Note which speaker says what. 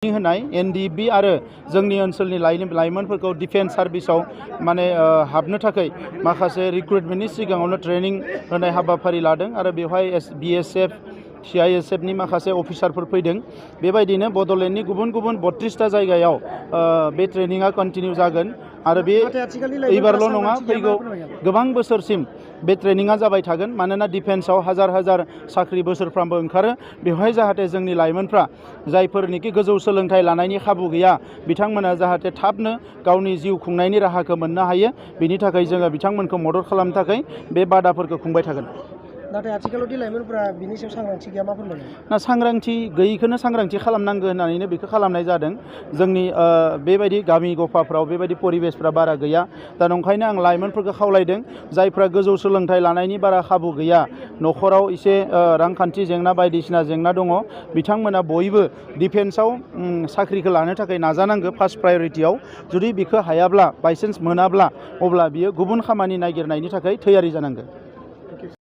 Speaker 1: होनाय एनडिबि आरो जोंनि ओनसोलनि लाइमोनफोरखौ डिफेन्स सार्भिसाव माने हाबनो थाखाय माखासे रिक्रुटमेन्टनि सिगाङावनो ट्रेनिं होनाय हाबाफारि लादों आरो बेवहाय बिएसएफ सीआईएसएफनि माखासे अफिसारफोर फैदों। बेबायदिनो बड'लेण्डनि गुबुन गुबुन 32टा जायगायाव बे ट्रेनिंआ कन्टिनिउ जागोन आरो बे एबारल' नङा, फैगौ गोबां बोसोरसिम बे ट्रेनिंआ जाबाय थागोन। मानोना डिफेन्सआव हाजार हाजार साख्रि बोसोरफ्रामबो ओंखारो। बेवहाय जाहाथे जोंनि लाइमोनफ्रा जायफोरनिखि गोजौ सोलोंथाइ लानायनि खाबु गैया बिथांमोना जाहाथे थाबनो गावनि जिउ खुंनायनि राहाखौ मोननो हायो, बिनि थाखाय जोङो बिथांमोनखौ मदद खालामनो थाखाय बे बादाफोरखौ खुंबाय थागोन।
Speaker 2: नाथाय आथिखालाव लाइमोनफोरा बिनि सायाव सांग्रांथि गैया, मा फोरमायो?
Speaker 1: ना सांग्रांथि गैयैखौनो सांग्रांथि खालामनांगौ होननानैनो बेखौ खालामनाय जादों। जोंनि बेबायदि गामि गफाफ्राव बेबायदि परिबेसफ्रा बारा गैया। दा नंखायनो आं लाइमोनफोरखौ खावलायदों, जायफ्रा गोजौ सोलोंथाइ लानायनि बारा खाबु गैया, न'खराव एसे रांखान्थि जेंना बायदिसिना जेंना दङ, बिथांमोना बयबो डिफेन्सआव साख्रिखौ लानो थाखाय नाजानांगौ फार्स्ट प्रायरिटियाव। जुदि बेखौ हायाब्ला, बायसान्स मोनाब्ला, अब्ला बियो गुबुन खामानि नागिरनायनि थाखाय थैयारि जानांगौ।